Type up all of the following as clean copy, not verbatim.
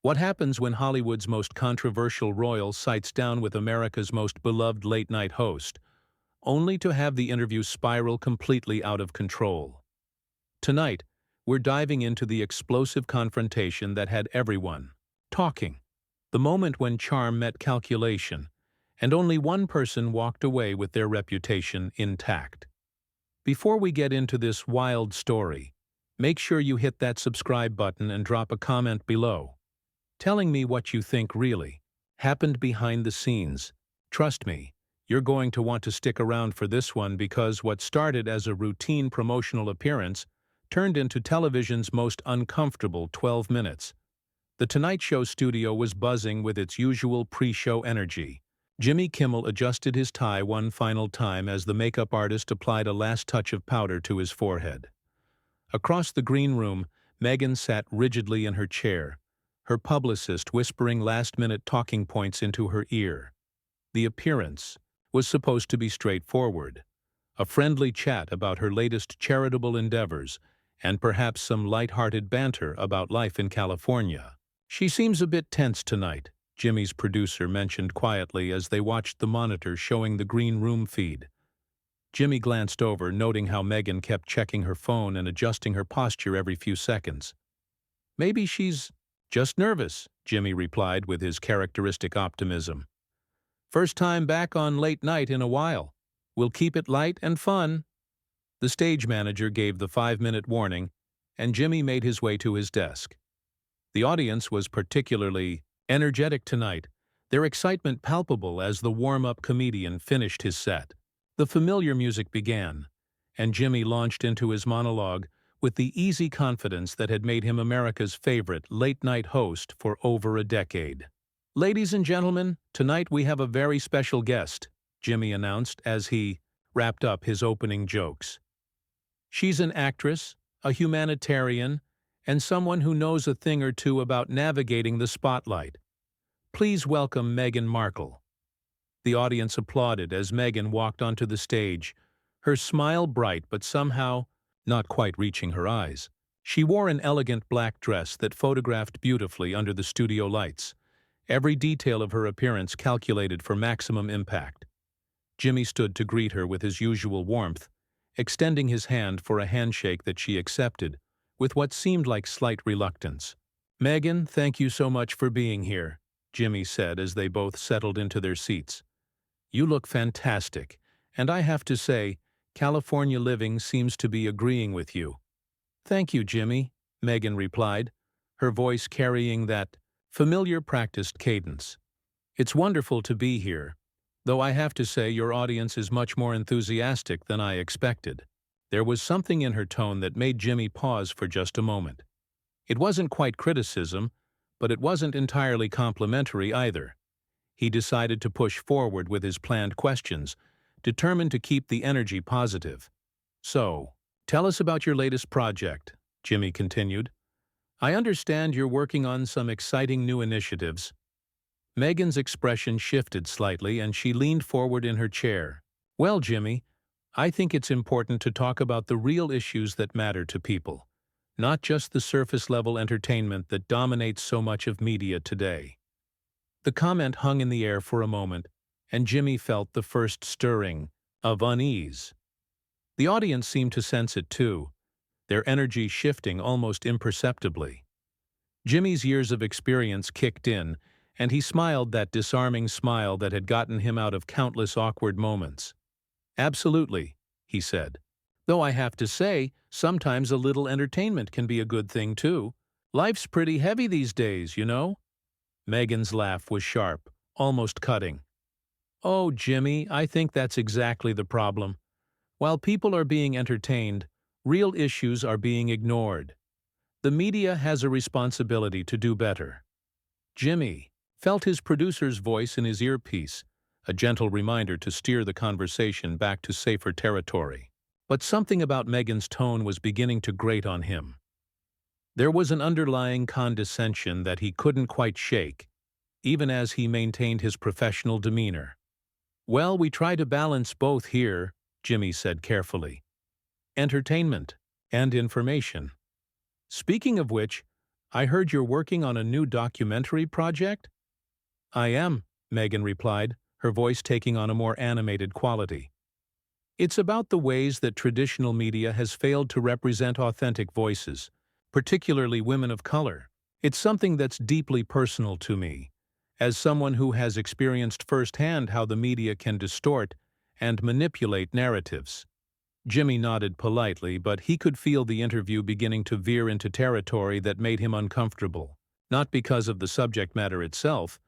What happens when Hollywood's most controversial royal sites down with America's most beloved late-night host, only to have the interview spiral completely out of control? Tonight, we're diving into the explosive confrontation that had everyone talking. The moment when charm met calculation, and only one person walked away with their reputation intact. Before we get into this wild story, make sure you hit that subscribe button and drop a comment below, telling me what you think really happened behind the scenes. Trust me, you're going to want to stick around for this one because what started as a routine promotional appearance turned into television's most uncomfortable 12 minutes. The Tonight Show studio was buzzing with its usual pre-show energy. Jimmy Kimmel adjusted his tie one final time as the makeup artist applied a last touch of powder to his forehead. Across the green room, Meghan sat rigidly in her chair, her publicist whispering last-minute talking points into her ear. The appearance was supposed to be straightforward, a friendly chat about her latest charitable endeavors, and perhaps some light-hearted banter about life in California. "She seems a bit tense tonight," Jimmy's producer mentioned quietly as they watched the monitor showing the green room feed. Jimmy glanced over, noting how Meghan kept checking her phone and adjusting her posture every few seconds. "Maybe she's just nervous," Jimmy replied with his characteristic optimism. "First time back on late night in a while. We'll keep it light and fun." The stage manager gave the 5-minute warning, and Jimmy made his way to his desk. The audience was particularly energetic tonight, their excitement palpable as the warm-up comedian finished his set. The familiar music began, and Jimmy launched into his monologue with the easy confidence that had made him America's favorite late-night host for over a decade. "Ladies and gentlemen, tonight we have a very special guest," Jimmy announced as he wrapped up his opening jokes. "She's an actress, a humanitarian, and someone who knows a thing or two about navigating the spotlight. Please welcome Meghan Markle." The audience applauded as Meghan walked onto the stage, her smile bright but somehow not quite reaching her eyes. She wore an elegant black dress that photographed beautifully under the studio lights, every detail of her appearance calculated for maximum impact. Jimmy stood to greet her with his usual warmth, extending his hand for a handshake that she accepted, with what seemed like slight reluctance. "Meghan, thank you so much for being here," Jimmy said as they both settled into their seats. "You look fantastic, and I have to say, California living seems to be agreeing with you." "Thank you, Jimmy," Meghan replied, her voice carrying that familiar practiced cadence. "It's wonderful to be here, though I have to say your audience is much more enthusiastic than I expected." There was something in her tone that made Jimmy pause for just a moment. It wasn't quite criticism, but it wasn't entirely complimentary either. He decided to push forward with his planned questions, determined to keep the energy positive. "So, tell us about your latest project," Jimmy continued. "I understand you're working on some exciting new initiatives." Meghan's expression shifted slightly and she leaned forward in her chair. "Well, Jimmy, I think it's important to talk about the real issues that matter to people, not just the surface-level entertainment that dominates so much of media today." The comment hung in the air for a moment, and Jimmy felt the first stirring of unease. The audience seemed to sense it too, their energy shifting almost imperceptibly. Jimmy's years of experience kicked in, and he smiled that disarming smile that had gotten him out of countless awkward moments. "Absolutely," he said. "Though I have to say, sometimes a little entertainment can be a good thing too. Life's pretty heavy these days, you know." Meghan's laugh was sharp, almost cutting. "Oh, Jimmy, I think that's exactly the problem. While people are being entertained, real issues are being ignored. The media has a responsibility to do better." Jimmy felt his producer's voice in his earpiece, a gentle reminder to steer the conversation back to safer territory. But something about Meghan's tone was beginning to grate on him. There was an underlying condescension that he couldn't quite shake, even as he maintained his professional demeanor. "Well, we try to balance both here," Jimmy said carefully. "Entertainment and information. Speaking of which, I heard you're working on a new documentary project? I am, Meghan replied, her voice taking on a more animated quality. It's about the ways that traditional media has failed to represent authentic voices, particularly women of color. It's something that's deeply personal to me, as someone who has experienced firsthand how the media can distort and manipulate narratives. Jimmy nodded politely, but he could feel the interview beginning to veer into territory that made him uncomfortable, not because of the subject matter itself,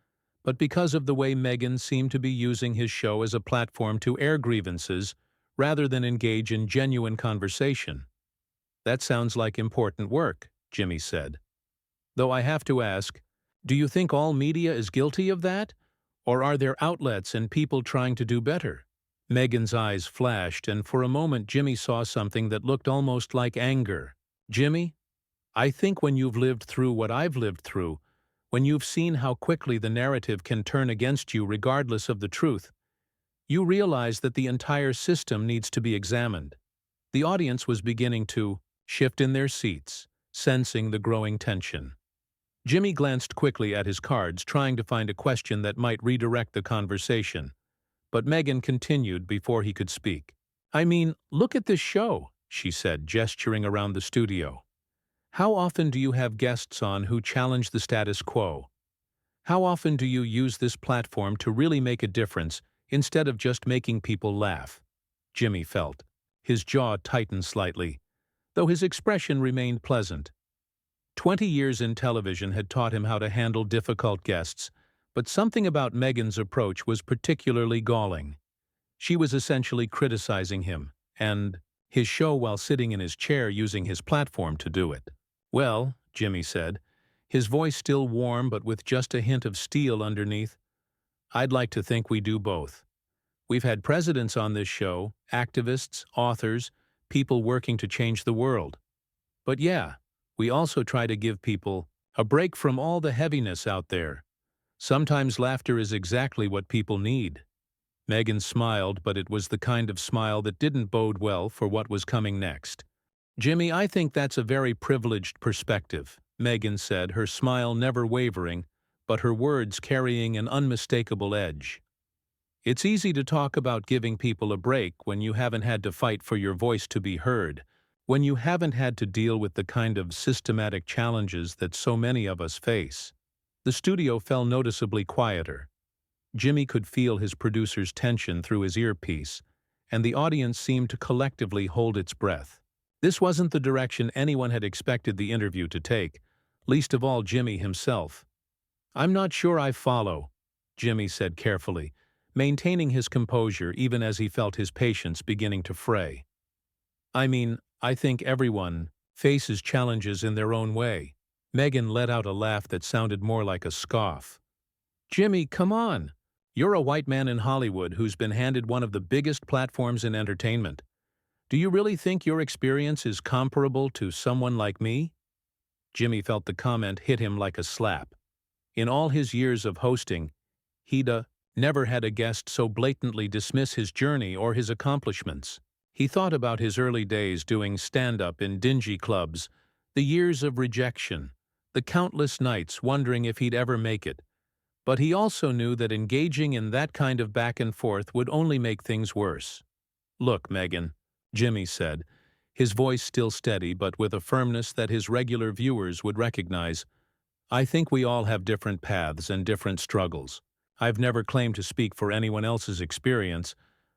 but because of the way Meghan seemed to be using his show as a platform to air grievances rather than engage in genuine conversation. That sounds like important work, Jimmy said. Though I have to ask, do you think all media is guilty of that? Or are there outlets and people trying to do better? Meghan's eyes flashed, and for a moment Jimmy saw something that looked almost like anger. Jimmy, I think when you've lived through what I've lived through, when you've seen how quickly the narrative can turn against you regardless of the truth, you realize that the entire system needs to be examined. The audience was beginning to shift in their seats, sensing the growing tension. Jimmy glanced quickly at his cards, trying to find a question that might redirect the conversation. But Meghan continued before he could speak. I mean, look at this show, she said, gesturing around the studio. How often do you have guests on who challenge the status quo? How often do you use this platform to really make a difference instead of just making people laugh? Jimmy felt. His jaw tightened slightly, though his expression remained pleasant. 20 years in television had taught him how to handle difficult guests, but something about Meghan's approach was particularly galling. She was essentially criticizing him, and his show while sitting in his chair using his platform to do it. Well, Jimmy said, his voice still warm but with just a hint of steel underneath, I'd like to think we do both. We've had presidents on this show, activists, authors, people working to change the world. But yeah, we also try to give people a break from all the heaviness out there. Sometimes laughter is exactly what people need. Meghan smiled, but it was the kind of smile that didn't bode well for what was coming next. Jimmy, I think that's a very privileged perspective, Meghan said, her smile never wavering, but her words carrying an unmistakable edge. It's easy to talk about giving people a break when you haven't had to fight for your voice to be heard, when you haven't had to deal with the kind of systematic challenges that so many of us face. The studio fell noticeably quieter. Jimmy could feel his producer's tension through his earpiece, and the audience seemed to collectively hold its breath. This wasn't the direction anyone had expected the interview to take, least of all Jimmy himself. I'm not sure I follow, Jimmy said carefully, maintaining his composure even as he felt his patience beginning to fray. I mean, I think everyone faces challenges in their own way. Meghan let out a laugh that sounded more like a scoff. Jimmy, come on. You're a white man in Hollywood who's been handed one of the biggest platforms in entertainment. Do you really think your experience is comparable to someone like me? Jimmy felt the comment hit him like a slap. In all his years of hosting, he'd never had a guest so blatantly dismiss his journey or his accomplishments. He thought about his early days doing stand-up in dingy clubs, the years of rejection, the countless nights wondering if he'd ever make it. But he also knew that engaging in that kind of back and forth would only make things worse. Look, Meghan, Jimmy said, his voice still steady but with a firmness that his regular viewers would recognize. I think we all have different paths and different struggles. I've never claimed to speak for anyone else's experience,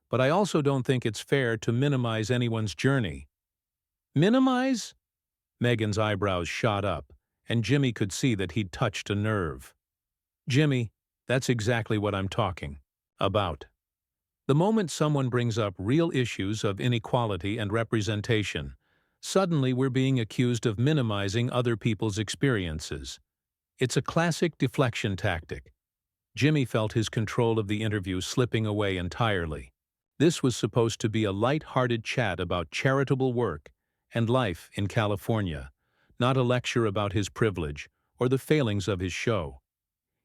but I also don't think it's fair to minimize anyone's journey. Minimize? Meghan's eyebrows shot up, and Jimmy could see that he'd touched a nerve. Jimmy, that's exactly what I'm talking about. The moment someone brings up real issues of inequality and representation, suddenly we're being accused of minimizing other people's experiences. It's a classic deflection tactic. Jimmy felt his control of the interview slipping away entirely. This was supposed to be a light-hearted chat about charitable work and life in California, not a lecture about his privilege or the failings of his show.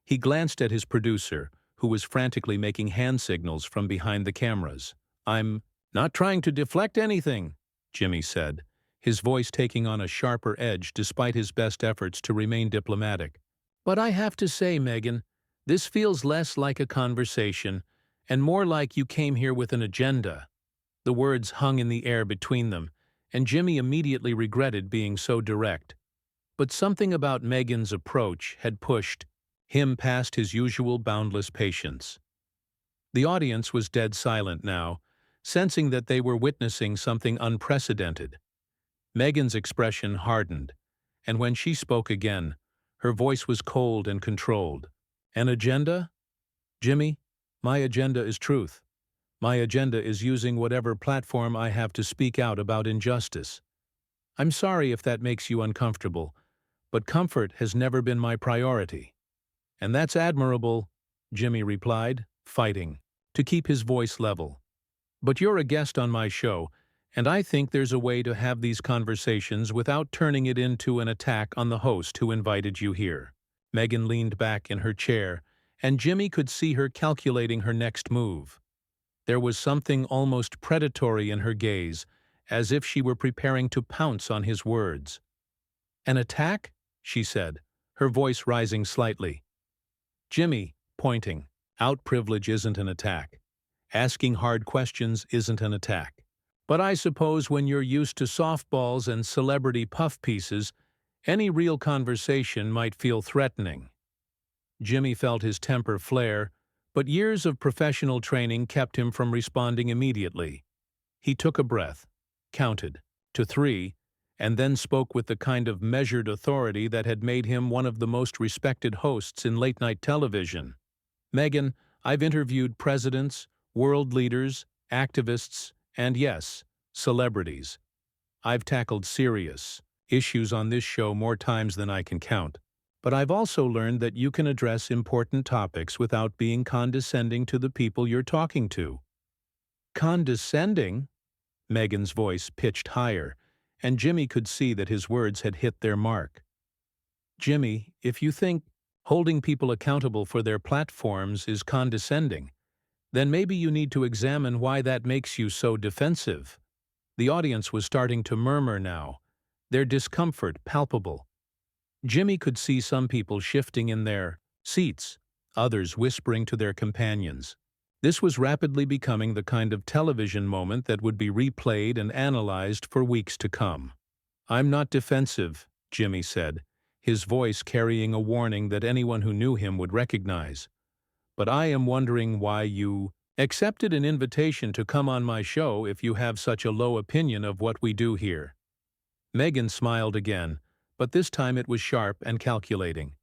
He glanced at his producer, who was frantically making hand signals from behind the cameras. I'm not trying to deflect anything, Jimmy said, his voice taking on a sharper edge despite his best efforts to remain diplomatic. "But I have to say, Meghan, this feels less like a conversation and more like you came here with an agenda." The words hung in the air between them, and Jimmy immediately regretted being so direct. But something about Meghan's approach had pushed him past his usual boundless patience. The audience was dead silent now, sensing that they were witnessing something unprecedented. Meghan's expression hardened, and when she spoke again, her voice was cold and controlled. "An agenda? Jimmy, my agenda is truth. My agenda is using whatever platform I have to speak out about injustice. I'm sorry if that makes you uncomfortable, but comfort has never been my priority." "And that's admirable," Jimmy replied, fighting to keep his voice level. "But you're a guest on my show, and I think there's a way to have these conversations without turning it into an attack on the host who invited you here." Meghan leaned back in her chair, and Jimmy could see her calculating her next move. There was something almost predatory in her gaze, as if she were preparing to pounce on his words. "An attack?" she said, her voice rising slightly. "Jimmy," pointing, "out privilege isn't an attack. Asking hard questions isn't an attack. But I suppose when you're used to softballs and celebrity puff pieces, any real conversation might feel threatening." Jimmy felt his temper flare, but years of professional training kept him from responding immediately. He took a breath, counted to 3, and then spoke with the kind of measured authority that had made him one of the most respected hosts in late-night television. "Meghan, I've interviewed presidents, world leaders, activists, and yes, celebrities. I've tackled serious issues on this show more times than I can count. But I've also learned that you can address important topics without being condescending to the people you're talking to." "Condescending?" Meghan's voice pitched higher, and Jimmy could see that his words had hit their mark. "Jimmy, if you think holding people accountable for their platforms is condescending, then maybe you need to examine why that makes you so defensive." The audience was starting to murmur now, their discomfort palpable. Jimmy could see some people shifting in their seats, others whispering to their companions. This was rapidly becoming the kind of television moment that would be replayed and analyzed for weeks to come. "I'm not defensive," Jimmy said, his voice carrying a warning that anyone who knew him would recognize. "But I am wondering why you accepted an invitation to come on my show if you have such a low opinion of what we do here." Meghan smiled again, but this time it was sharp and calculating.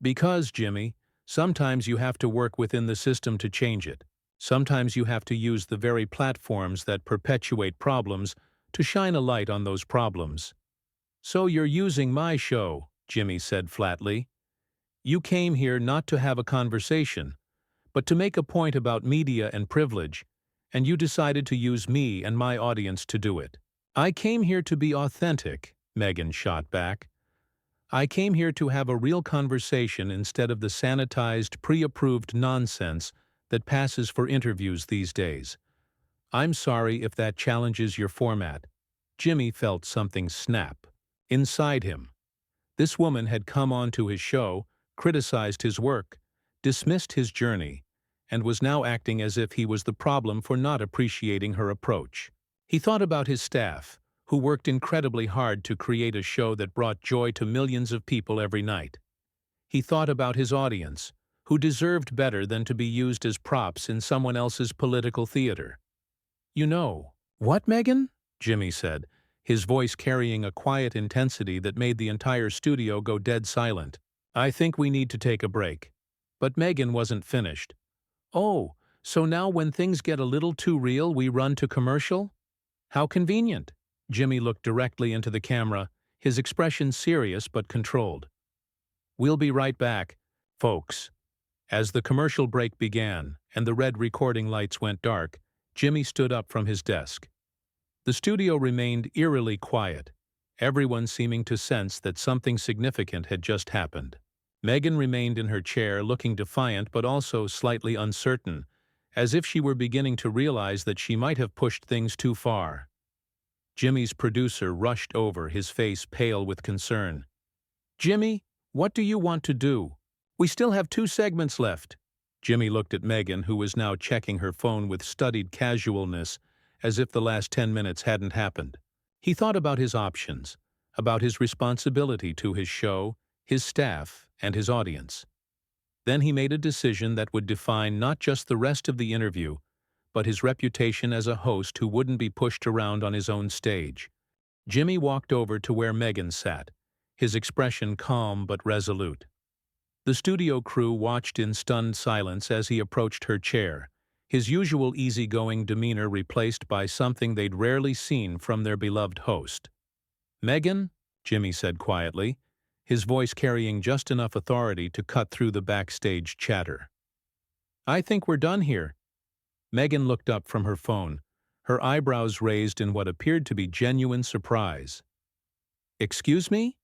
"Because, Jimmy, sometimes you have to work within the system to change it. Sometimes you have to use the very platforms that perpetuate problems to shine a light on those problems." "So you're using my show," Jimmy said flatly. "You came here not to have a conversation, but to make a point about media and privilege, and you decided to use me and my audience to do it." "I came here to be authentic," Meghan shot back. "I came here to have a real conversation instead of the sanitized, pre-approved nonsense that passes for interviews these days. I'm sorry if that challenges your format." Jimmy felt something snap inside him. This woman had come onto his show, criticized his work, dismissed his journey, and was now acting as if he was the problem for not appreciating her approach. He thought about his staff, who worked incredibly hard to create a show that brought joy to millions of people every night. He thought about his audience, who deserved better than to be used as props in someone else's political theater. "You know." "What, Meghan?" Jimmy said, his voice carrying a quiet intensity that made the entire studio go dead silent. "I think we need to take a break." But Meghan wasn't finished. "Oh, so now when things get a little too real we run to commercial? How convenient." Jimmy looked directly into the camera, his expression serious but controlled. "We'll be right back, folks." As the commercial break began and the red recording lights went dark, Jimmy stood up from his desk. The studio remained eerily quiet, everyone seeming to sense that something significant had just happened. Meghan remained in her chair, looking defiant but also slightly uncertain, as if she were beginning to realize that she might have pushed things too far. Jimmy's producer rushed over, his face pale with concern. "Jimmy, what do you want to do? We still have 2 segments left." Jimmy looked at Meghan, who was now checking her phone with studied casualness, as if the last 10 minutes hadn't happened. He thought about his options, about his responsibility to his show, his staff, and his audience. Then he made a decision that would define not just the rest of the interview, but his reputation as a host who wouldn't be pushed around on his own stage. Jimmy walked over to where Meghan sat, his expression calm but resolute. The studio crew watched in stunned silence as he approached her chair, his usual easygoing demeanor replaced by something they'd rarely seen from their beloved host. "Meghan," Jimmy said quietly, his voice carrying just enough authority to cut through the backstage chatter. "I think we're done here." Meghan looked up from her phone, her eyebrows raised in what appeared to be genuine surprise. "Excuse me?"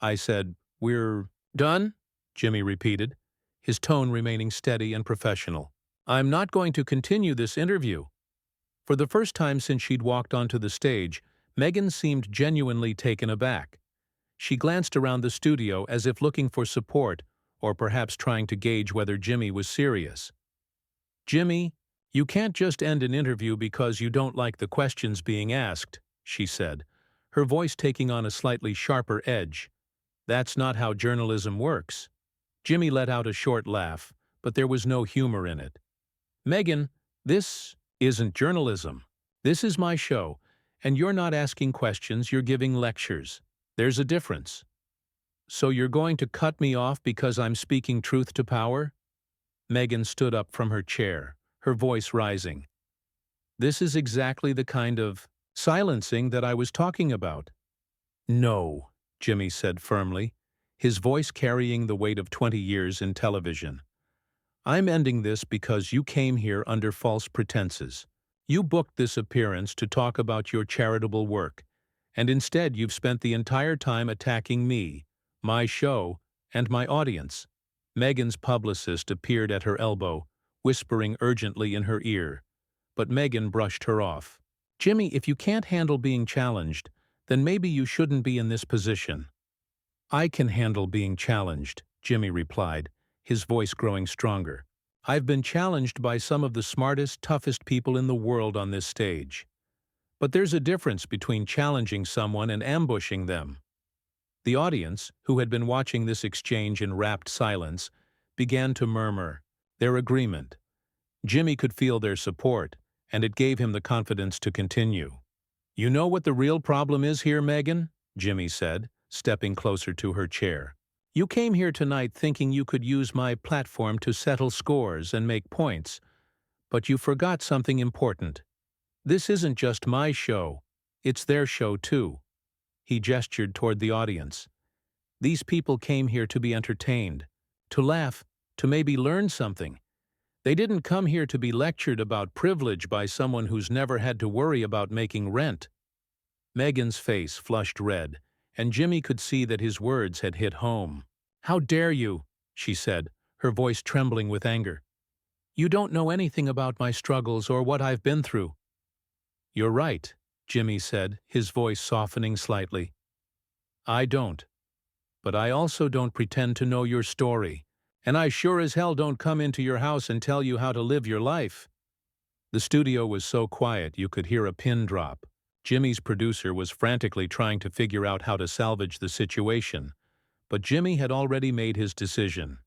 I said, "We're done?" Jimmy repeated, his tone remaining steady and professional. "I'm not going to continue this interview." For the first time since she'd walked onto the stage, Meghan seemed genuinely taken aback. She glanced around the studio as if looking for support, or perhaps trying to gauge whether Jimmy was serious. "Jimmy, you can't just end an interview because you don't like the questions being asked," she said, her voice taking on a slightly sharper edge. "That's not how journalism works." Jimmy let out a short laugh, but there was no humor in it. "Meghan, this isn't journalism. This is my show, and you're not asking questions, you're giving lectures. There's a difference." "So you're going to cut me off because I'm speaking truth to power?" Meghan stood up from her chair, her voice rising. "This is exactly the kind of silencing that I was talking about." "No," Jimmy said firmly, his voice carrying the weight of 20 years in television. "I'm ending this because you came here under false pretenses. You booked this appearance to talk about your charitable work, and instead you've spent the entire time attacking me, my show, and my audience." Meghan's publicist appeared at her elbow, whispering urgently in her ear, but Meghan brushed her off. "Jimmy, if you can't handle being challenged, then maybe you shouldn't be in this position." "I can handle being challenged," Jimmy replied, his voice growing stronger. "I've been challenged by some of the smartest, toughest people in the world on this stage. But there's a difference between challenging someone and ambushing them." The audience, who had been watching this exchange in rapt silence, began to murmur their agreement. Jimmy could feel their support, and it gave him the confidence to continue. "You know what the real problem is here, Meghan?" Jimmy said, stepping closer to her chair. "You came here tonight thinking you could use my platform to settle scores and make points, but you forgot something important. This isn't just my show, it's their show too." He gestured toward the audience. "These people came here to be entertained, to laugh, to maybe learn something. They didn't come here to be lectured about privilege by someone who's never had to worry about making rent." Meghan's face flushed red, and Jimmy could see that his words had hit home. "How dare you?" she said, her voice trembling with anger. "You don't know anything about my struggles or what I've been through." "You're right," Jimmy said, his voice softening slightly. "I don't. But I also don't pretend to know your story, and I sure as hell don't come into your house and tell you how to live your life." The studio was so quiet you could hear a pin drop. Jimmy's producer was frantically trying to figure out how to salvage the situation, but Jimmy had already made his decision.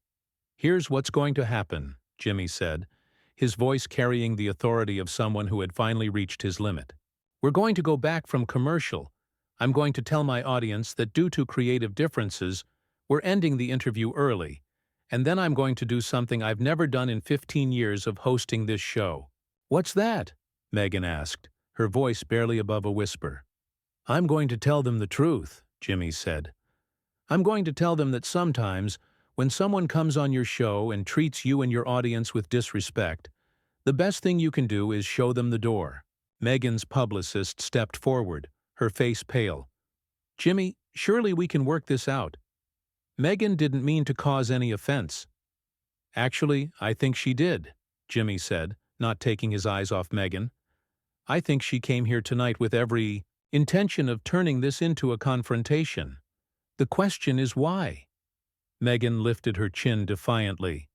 "Here's what's going to happen," Jimmy said, his voice carrying the authority of someone who had finally reached his limit. "We're going to go back from commercial. I'm going to tell my audience that due to creative differences, we're ending the interview early, and then I'm going to do something I've never done in 15 years of hosting this show." "What's that?" Meghan asked, her voice barely above a whisper. "I'm going to tell them the truth," Jimmy said. "I'm going to tell them that sometimes, when someone comes on your show and treats you and your audience with disrespect, the best thing you can do is show them the door." Meghan's publicist stepped forward, her face pale. "Jimmy, surely we can work this out." Meghan didn't mean to cause any offense. "Actually, I think she did," Jimmy said, not taking his eyes off Meghan. "I think she came here tonight with every intention of turning this into a confrontation. The question is why? Meghan lifted her chin defiantly.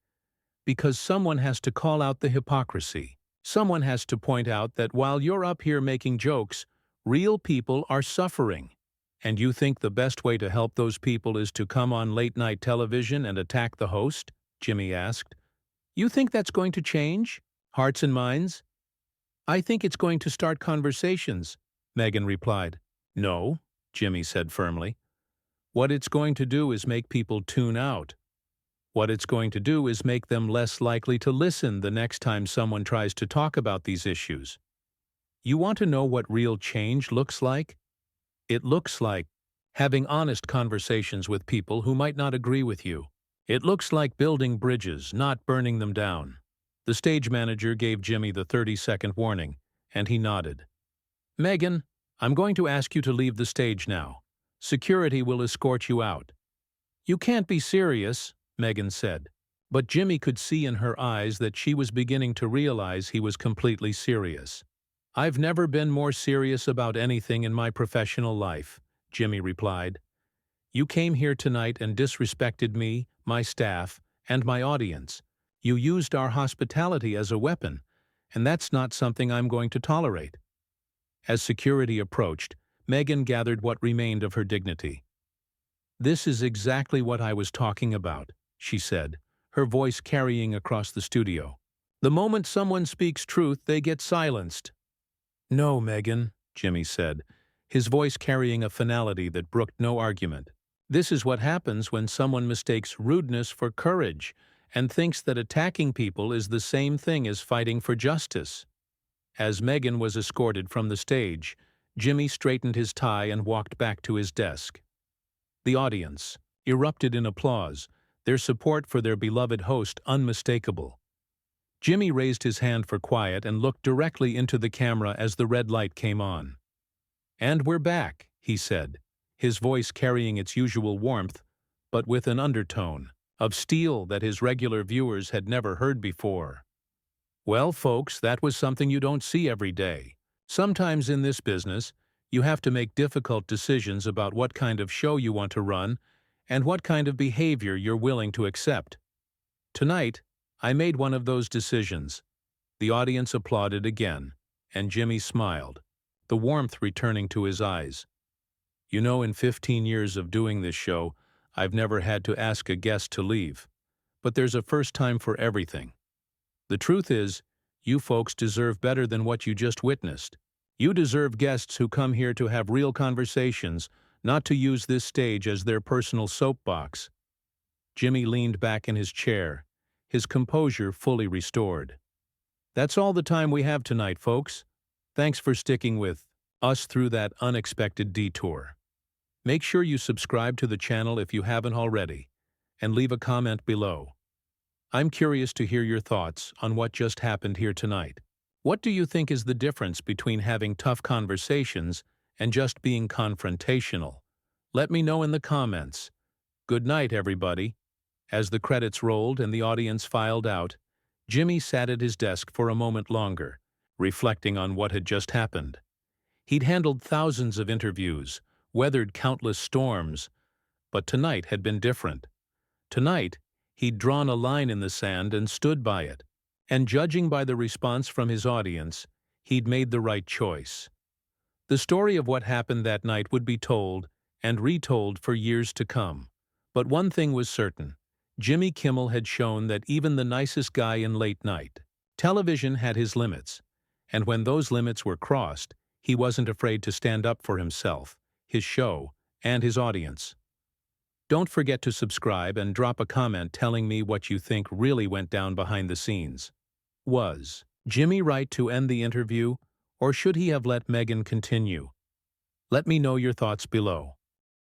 Because someone has to call out the hypocrisy. Someone has to point out that while you're up here making jokes, real people are suffering. And you think the best way to help those people is to come on late-night television and attack the host? Jimmy asked. You think that's going to change hearts and minds? I think it's going to start conversations, Meghan replied. No, Jimmy said firmly. What it's going to do is make people tune out. What it's going to do is make them less likely to listen the next time someone tries to talk about these issues. You want to know what real change looks like? It looks like having honest conversations with people who might not agree with you. It looks like building bridges, not burning them down. The stage manager gave Jimmy the 30-second warning, and he nodded. Meghan, I'm going to ask you to leave the stage now. Security will escort you out. You can't be serious, Meghan said. But Jimmy could see in her eyes that she was beginning to realize he was completely serious. I've never been more serious about anything in my professional life, Jimmy replied. You came here tonight and disrespected me, my staff, and my audience. You used our hospitality as a weapon, and that's not something I'm going to tolerate. As security approached, Meghan gathered what remained of her dignity. This is exactly what I was talking about, she said, her voice carrying across the studio. The moment someone speaks truth, they get silenced. No, Meghan, Jimmy said, his voice carrying a finality that brooked no argument. This is what happens when someone mistakes rudeness for courage and thinks that attacking people is the same thing as fighting for justice. As Meghan was escorted from the stage, Jimmy straightened his tie and walked back to his desk. The audience erupted in applause, their support for their beloved host unmistakable. Jimmy raised his hand for quiet and looked directly into the camera as the red light came on. And we're back, he said, his voice carrying its usual warmth, but with an undertone of steel that his regular viewers had never heard before. Well, folks, that was something you don't see every day. Sometimes in this business, you have to make difficult decisions about what kind of show you want to run and what kind of behavior you're willing to accept. Tonight, I made one of those decisions. The audience applauded again, and Jimmy smiled, the warmth returning to his eyes. You know, in 15 years of doing this show, I've never had to ask a guest to leave. But there's a first time for everything. The truth is, you folks deserve better than what you just witnessed. You deserve guests who come here to have real conversations, not to use this stage as their personal soapbox. Jimmy leaned back in his chair, his composure fully restored. That's all the time we have tonight, folks. Thanks for sticking with us through that unexpected detour. Make sure you subscribe to the channel if you haven't already, and leave a comment below. I'm curious to hear your thoughts on what just happened here tonight. What do you think is the difference between having tough conversations and just being confrontational? Let me know in the comments. Good night, everybody. As the credits rolled and the audience filed out, Jimmy sat at his desk for a moment longer, reflecting on what had just happened. He'd handled thousands of interviews, weathered countless storms, but tonight had been different. Tonight, he'd drawn a line in the sand and stood by it. And judging by the response from his audience, he'd made the right choice. The story of what happened that night would be told and retold for years to come. But one thing was certain. Jimmy Kimmel had shown that even the nicest guy in late night television had his limits. And when those limits were crossed, he wasn't afraid to stand up for himself, his show, and his audience. Don't forget to subscribe and drop a comment telling me what you think really went down behind the scenes. Was Jimmy right to end the interview, or should he have let Meghan continue? Let me know your thoughts below.